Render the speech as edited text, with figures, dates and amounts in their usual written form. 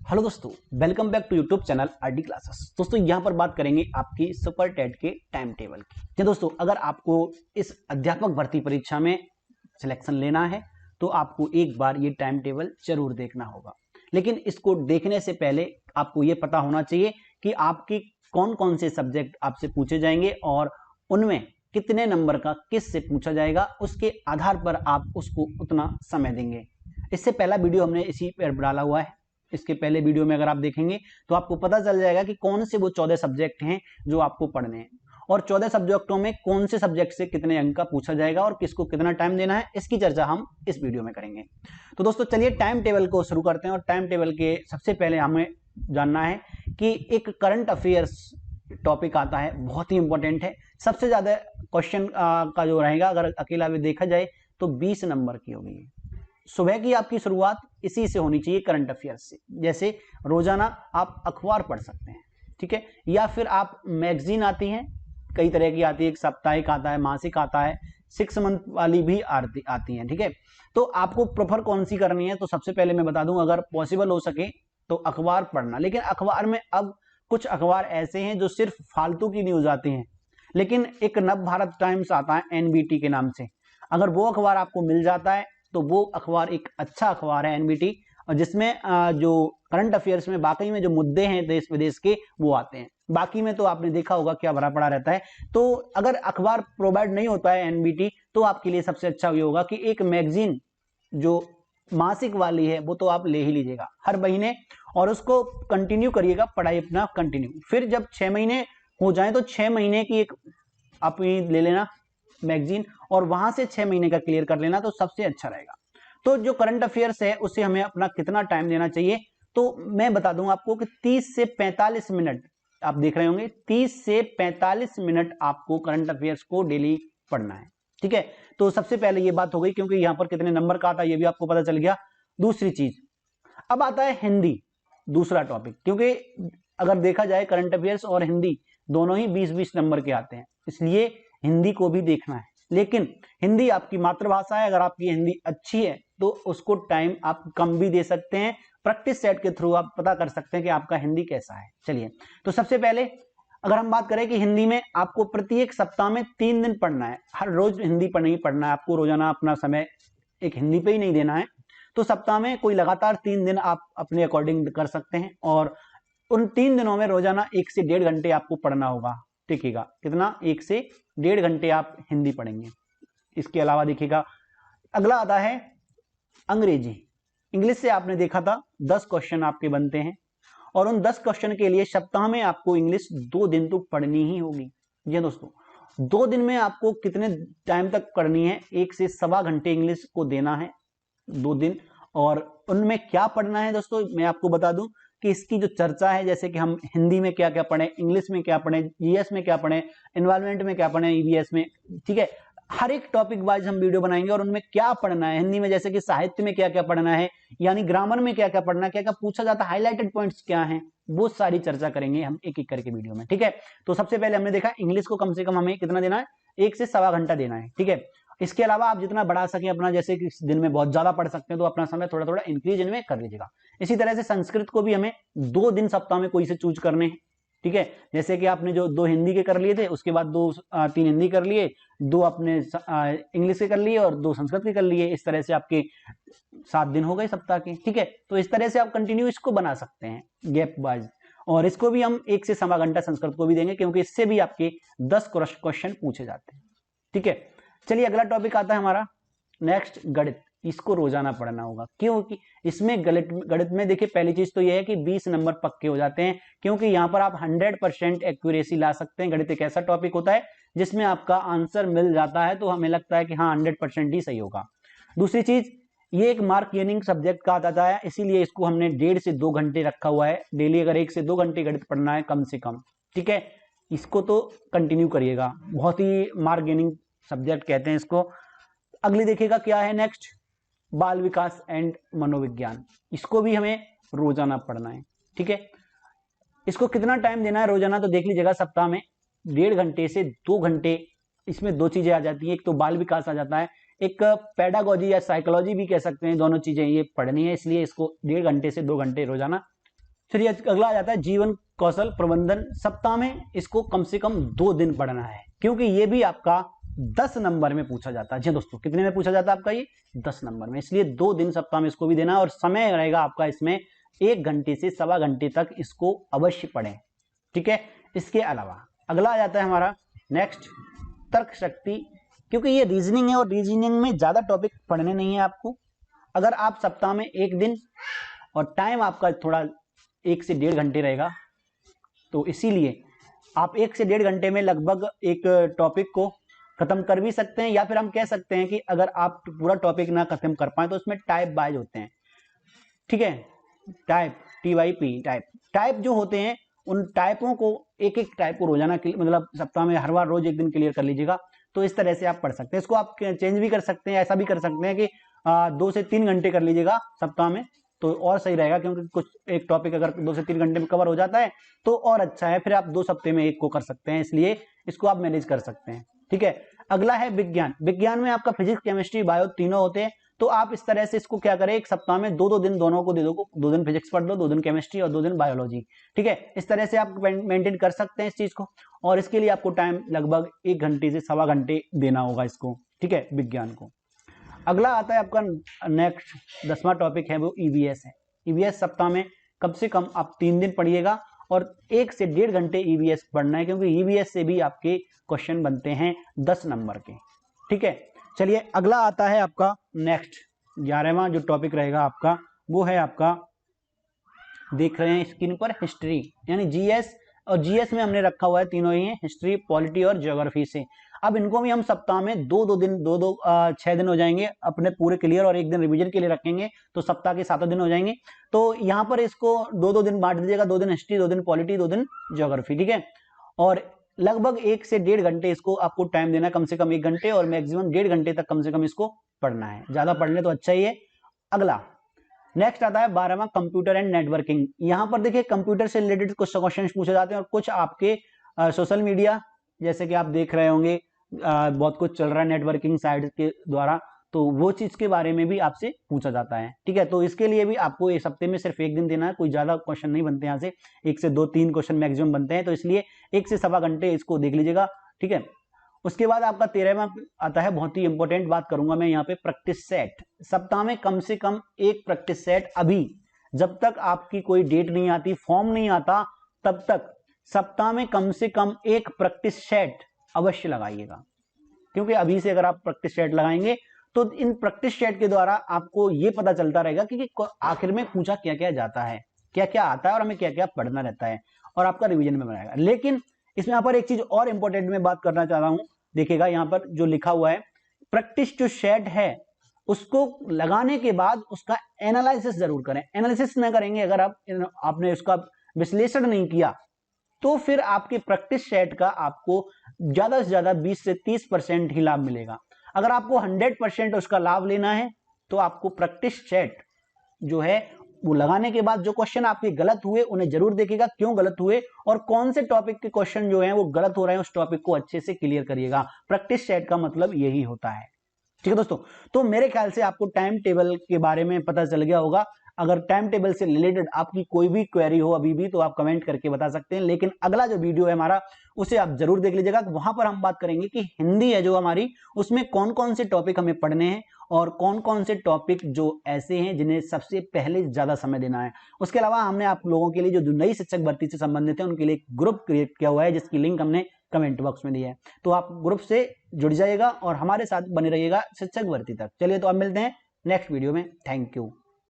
Hello दोस्तों, welcome back to YouTube channel RD classes. दोस्तों यहाँ पर बात करेंगे आपकी सुपर टेट के टाइम टेबल की। जी दोस्तों, अगर आपको इस अध्यापक भर्ती परीक्षा में सिलेक्शन लेना है तो आपको एक बार ये टाइम टेबल जरूर देखना होगा। लेकिन इसको देखने से पहले आपको ये पता होना चाहिए कि आपके कौन कौन से सब्जेक्ट आपसे पूछे जाएंगे और उनमें कितने नंबर का किस से पूछा जाएगा, उसके आधार पर आप उसको उतना समय देंगे। इससे पहला वीडियो हमने इसी पर डाला हुआ है। इसके पहले वीडियो में अगर आप देखेंगे तो आपको पता चल जाएगा कि कौन से वो 14 सब्जेक्ट हैं जो आपको पढ़ने हैं और 14 सब्जेक्टों में कौन से सब्जेक्ट से कितने अंक का पूछा जाएगा और किसको कितना टाइम देना है, इसकी चर्चा हम इस वीडियो में करेंगे। तो दोस्तों चलिए टाइम टेबल को शुरू करते हैं। और टाइम टेबल के सबसे पहले हमें जानना है कि एक करंट अफेयर्स टॉपिक आता है, बहुत ही इंपॉर्टेंट है। सबसे ज्यादा क्वेश्चन का जो रहेगा, अगर अकेला भी देखा जाए तो 20 नंबर की होगी। सुबह की आपकी शुरुआत इसी से होनी चाहिए, करंट अफेयर्स से। जैसे रोजाना आप अखबार पढ़ सकते हैं, ठीक है, या फिर आप मैगजीन आती हैं, कई तरह की आती है, एक साप्ताहिक आता है, मासिक आता है, 6 मंथ वाली भी आती हैं, ठीक है। तो आपको प्रेफर कौन सी करनी है? तो सबसे पहले मैं बता दूं, अगर पॉसिबल हो सके तो अखबार पढ़ना। लेकिन अखबार में अब कुछ अखबार ऐसे हैं जो सिर्फ फालतू की न्यूज आती हैं, लेकिन एक नव भारत टाइम्स आता है एनबीटी के नाम से। अगर वो अखबार आपको मिल जाता है तो वो अखबार एक अच्छा अखबार है एनबीटी, और जिसमें जो करंट अफेयर्स में वाकई में जो मुद्दे हैं देश विदेश के वो आते हैं। बाकी में तो आपने देखा होगा क्या भरा पड़ा रहता है। तो अगर अखबार प्रोवाइड नहीं होता है एनबीटी, तो आपके लिए सबसे अच्छा ये होगा कि एक मैगजीन जो मासिक वाली है वो तो आप ले ही लीजिएगा हर महीने, और उसको कंटिन्यू करिएगा, पढ़ाई अपना कंटिन्यू। फिर जब 6 महीने हो जाए तो 6 महीने की एक आप ले लेना मैगजीन, और वहां से 6 महीने का क्लियर कर लेना, तो सबसे अच्छा रहेगा। तो जो करंट अफेयर्स है उससे हमें अपना कितना टाइम देना चाहिए, तो मैं बता दूंगा आपको कि 30 से 45 मिनट आप देख रहे होंगे, 30 से 45 मिनट आपको करंट अफेयर्स को डेली पढ़ना है, ठीक है। तो सबसे पहले ये बात हो गई, क्योंकि यहां पर कितने नंबर का आता है ये भी आपको पता चल गया। दूसरी चीज, अब आता है हिंदी, दूसरा टॉपिक। क्योंकि अगर देखा जाए करंट अफेयर्स और हिंदी दोनों ही 20-20 नंबर के आते हैं, इसलिए हिंदी को भी देखना है। लेकिन हिंदी आपकी मातृभाषा है, अगर आपकी हिंदी अच्छी है तो उसको टाइम आप कम भी दे सकते हैं। प्रैक्टिस सेट के थ्रू आप पता कर सकते हैं कि आपका हिंदी कैसा है। चलिए, तो सबसे पहले अगर हम बात करें कि हिंदी में आपको प्रत्येक सप्ताह में 3 दिन पढ़ना है, हर रोज हिंदी पढ़ना है आपको, रोजाना अपना समय एक हिंदी पे ही नहीं देना है। तो सप्ताह में कोई लगातार 3 दिन आप अपने अकॉर्डिंग कर सकते हैं, और उन 3 दिनों में रोजाना 1 से 1.5 घंटे आपको पढ़ना होगा। टिकेगा कितना? 1 से 1.5 घंटे आप हिंदी पढ़ेंगे। इसके अलावा देखिएगा अगला आता है अंग्रेजी। इंग्लिश से आपने देखा था 10 क्वेश्चन आपके बनते हैं, और उन 10 क्वेश्चन के लिए सप्ताह में आपको इंग्लिश 2 दिन तो पढ़नी ही होगी। जी दोस्तों, 2 दिन में आपको कितने टाइम तक पढ़नी है? 1 से सवा घंटे इंग्लिश को देना है 2 दिन। और उनमें क्या पढ़ना है दोस्तों, मैं आपको बता दूं कि इसकी जो चर्चा है, जैसे कि हम हिंदी में क्या क्या पढ़े, इंग्लिश में क्या पढ़े, जीएस में क्या पढ़े, एनवायरमेंट में क्या पढ़े, ईवीएस में, ठीक है, हर एक टॉपिक वाइज हम वीडियो बनाएंगे और उनमें क्या पढ़ना है। हिंदी में जैसे कि साहित्य में क्या क्या पढ़ना है, यानी ग्रामर में क्या क्या पढ़ना है, क्या क्या पूछा जाता है, हाईलाइटेड पॉइंट्स क्या हैं, वो सारी चर्चा करेंगे हम एक एक करके वीडियो में, ठीक है। तो सबसे पहले हमने देखा इंग्लिश को कम से कम हमें कितना देना है? 1 से सवा घंटा देना है, ठीक है। इसके अलावा आप जितना बढ़ा सकें अपना, जैसे कि दिन में बहुत ज्यादा पढ़ सकते हैं तो अपना समय थोड़ा थोड़ा इंक्रीज इनमें कर लीजिएगा। इसी तरह से संस्कृत को भी हमें 2 दिन सप्ताह में कोई से चूज करने हैं, ठीक है। जैसे कि आपने जो 2 हिंदी के कर लिए थे, उसके बाद 3 हिंदी कर लिए, 2 अपने इंग्लिश के कर लिए और 2 संस्कृत के कर लिए। इस तरह से आपके 7 दिन हो गए सप्ताह के, ठीक है। तो इस तरह से आप कंटिन्यू इसको बना सकते हैं गैप वाइज, और इसको भी हम 1 से सवा घंटा संस्कृत को भी देंगे, क्योंकि इससे भी आपके 10 क्वेश्चन पूछे जाते हैं, ठीक है। चलिए अगला टॉपिक आता है हमारा नेक्स्ट, गणित। इसको रोजाना पढ़ना होगा, क्योंकि इसमें गणित में देखिए पहली चीज तो यह है कि 20 नंबर पक्के हो जाते हैं, क्योंकि यहां पर आप 100% एक्यूरेसी ला सकते हैं। गणित एक ऐसा टॉपिक होता है जिसमें आपका आंसर मिल जाता है तो हमें लगता है कि हाँ 100% ही सही होगा। दूसरी चीज, ये एक मार्क गेनिंग सब्जेक्ट कहा जाता है, इसीलिए इसको हमने 1.5 से 2 घंटे रखा हुआ है डेली। अगर 1 से 2 घंटे गणित पढ़ना है कम से कम, ठीक है, इसको तो कंटिन्यू करिएगा। बहुत ही मार्क गेनिंग सब्जेक्ट कहते हैं इसको। अगली देखिएगा क्या है नेक्स्ट, बाल विकास एंड मनोविज्ञान। इसको भी हमें रोजाना पढ़ना है, ठीक है। इसको कितना टाइम देना है रोजाना, तो देख लीजिएगा सप्ताह में 1.5 घंटे से 2 घंटे। इसमें 2 चीजें आ जाती है, एक तो बाल विकास आ जाता है, एक पेडागोजी या साइकोलॉजी भी कह सकते हैं, दोनों चीजें ये पढ़नी है, इसलिए इसको 1.5 घंटे से 2 घंटे रोजाना चलिए अगला आ जाता है जीवन कौशल प्रबंधन। सप्ताह में इसको कम से कम 2 दिन पढ़ना है, क्योंकि ये भी आपका 10 नंबर में पूछा जाता है। जी दोस्तों, कितने में पूछा जाता है आपका? ये 10 नंबर में, इसलिए 2 दिन सप्ताह में इसको भी देना है। और समय रहेगा आपका इसमें 1 घंटे से सवा घंटे तक, इसको अवश्य पढ़ें, ठीक है। इसके अलावा अगला आ जाता है हमारा नेक्स्ट तर्क शक्ति, क्योंकि ये रीजनिंग है और रीजनिंग में ज्यादा टॉपिक पढ़ने नहीं है आपको। अगर आप सप्ताह में 1 दिन और टाइम आपका थोड़ा 1 से 1.5 घंटे रहेगा, तो इसीलिए आप 1 से 1.5 घंटे में लगभग एक टॉपिक को खत्म कर भी सकते हैं, या फिर हम कह सकते हैं कि अगर आप पूरा टॉपिक ना खत्म कर पाए तो उसमें टाइप वाइज होते हैं, ठीक है। टाइप TYP टाइप जो होते हैं, उन टाइपों को एक एक टाइप को रोजाना मतलब सप्ताह में हर बार रोज 1 दिन क्लियर कर लीजिएगा। तो इस तरह से आप पढ़ सकते हैं। इसको आप चेंज भी कर सकते हैं, ऐसा भी कर सकते हैं कि 2 से 3 घंटे कर लीजिएगा सप्ताह में, तो और सही रहेगा, क्योंकि कुछ एक टॉपिक अगर 2 से 3 घंटे में कवर हो जाता है तो और अच्छा है। फिर आप 2 सप्ताह में 1 को कर सकते हैं, इसलिए इसको आप मैनेज कर सकते हैं, ठीक है। अगला है विज्ञान। विज्ञान में आपका फिजिक्स केमिस्ट्री बायो तीनों होते हैं, तो आप इस तरह से इसको क्या करें, एक सप्ताह में 2-2 दिन दोनों को दे दो, 2 दिन फिजिक्स पढ़ दो, 2 दिन केमिस्ट्री और 2 दिन बायोलॉजी, ठीक है। इस तरह से आप मेंटेन कर सकते हैं इस चीज को, और इसके लिए आपको टाइम लगभग 1 घंटे से सवा घंटे देना होगा इसको, ठीक है, विज्ञान को। अगला आता है आपका नेक्स्ट 10वां टॉपिक है, वो EVS है। EVS सप्ताह में कम से कम आप 3 दिन पढ़िएगा और 1 से 1.5 घंटे EVS पढ़ना है, क्योंकि EVS से भी आपके क्वेश्चन बनते हैं 10 नंबर के, ठीक है। चलिए अगला आता है आपका नेक्स्ट 11वां जो टॉपिक रहेगा आपका, वो है आपका, देख रहे हैं स्क्रीन पर, हिस्ट्री यानी GS। और GS में हमने रखा हुआ है तीनों ही है, हिस्ट्री, पॉलिटी और ज्योग्राफी से। अब इनको भी हम सप्ताह में 2-2 दिन 6 दिन हो जाएंगे अपने पूरे क्लियर, और 1 दिन रिवीजन के लिए रखेंगे, तो सप्ताह के 7 दिन हो जाएंगे। तो यहाँ पर इसको 2-2 दिन बांट दीजिएगा, 2 दिन हिस्ट्री, 2 दिन पॉलिटी, 2 दिन ज्योग्राफी, ठीक है। और लगभग 1 से 1.5 घंटे इसको आपको टाइम देना है, कम से कम 1 घंटे और मैक्सिमम 1.5 घंटे तक कम से कम इसको पढ़ना है। ज्यादा पढ़ ले तो अच्छा ही है। अगला नेक्स्ट आता है 12वां कंप्यूटर एंड नेटवर्किंग। यहाँ पर देखिए कंप्यूटर से रिलेटेड कुछ क्वेश्चन पूछे जाते हैं और कुछ आपके सोशल मीडिया, जैसे कि आप देख रहे होंगे बहुत कुछ चल रहा है नेटवर्किंग साइट के द्वारा, तो वो चीज के बारे में भी आपसे पूछा जाता है, ठीक है। तो इसके लिए भी आपको इस हफ्ते में सिर्फ 1 दिन देना है, कोई ज्यादा क्वेश्चन नहीं बनते यहाँ से, 1 से 2-3 क्वेश्चन मैक्सिमम बनते हैं, तो इसलिए 1 से सवा घंटे इसको देख लीजिएगा, ठीक है। उसके बाद आपका 13वां आता है, बहुत ही इंपॉर्टेंट बात करूंगा मैं यहाँ पे, प्रैक्टिस सेट। सप्ताह में कम से कम 1 प्रैक्टिस सेट, अभी जब तक आपकी कोई डेट नहीं आती, फॉर्म नहीं आता, तब तक सप्ताह में कम से कम 1 प्रैक्टिस सेट अवश्य लगाइएगा, क्योंकि अभी से अगर आप प्रैक्टिस सेट लगाएंगे तो इन प्रैक्टिस सेट के द्वारा आपको ये पता चलता रहेगा कि आखिर में पूछा क्या क्या जाता है, क्या क्या आता है और हमें क्या क्या पढ़ना रहता है, और आपका रिवीजन में बनाएगा। लेकिन इसमें यहाँ पर एक चीज और इंपॉर्टेंट मैं बात करना चाह रहा हूं, देखिएगा यहाँ पर जो लिखा हुआ है, प्रैक्टिस जो सेट है उसको लगाने के बाद उसका एनालिसिस जरूर करें। एनालिसिस ना करेंगे अगर आपने उसका विश्लेषण नहीं किया, तो फिर आपके प्रैक्टिस सेट का आपको ज्यादा से ज्यादा 20 से 30% ही लाभ मिलेगा। अगर आपको 100% उसका लाभ लेना है, तो आपको प्रैक्टिस सेट जो है वो लगाने के बाद जो क्वेश्चन आपके गलत हुए उन्हें जरूर देखिएगा, क्यों गलत हुए और कौन से टॉपिक के क्वेश्चन जो हैं वो गलत हो रहे हैं, उस टॉपिक को अच्छे से क्लियर करिएगा। प्रैक्टिस सेट का मतलब यही होता है, ठीक है दोस्तों। तो मेरे ख्याल से आपको टाइम टेबल के बारे में पता चल गया होगा। अगर टाइम टेबल से रिलेटेड आपकी कोई भी क्वेरी हो अभी भी, तो आप कमेंट करके बता सकते हैं। लेकिन अगला जो वीडियो है हमारा, उसे आप जरूर देख लीजिएगा। वहां पर हम बात करेंगे कि हिंदी है जो हमारी, उसमें कौन कौन से टॉपिक हमें पढ़ने हैं और कौन कौन से टॉपिक जो ऐसे हैं जिन्हें सबसे पहले ज्यादा समय देना है। उसके अलावा हमने आप लोगों के लिए जो नई शिक्षक भर्ती से संबंधित है उनके लिए एक ग्रुप क्रिएट किया हुआ है, जिसकी लिंक हमने कमेंट बॉक्स में दिया है, तो आप ग्रुप से जुड़ जाइएगा और हमारे साथ बने रहिएगा शिक्षक भर्ती तक। चलिए तो अब मिलते हैं नेक्स्ट वीडियो में। Thank you.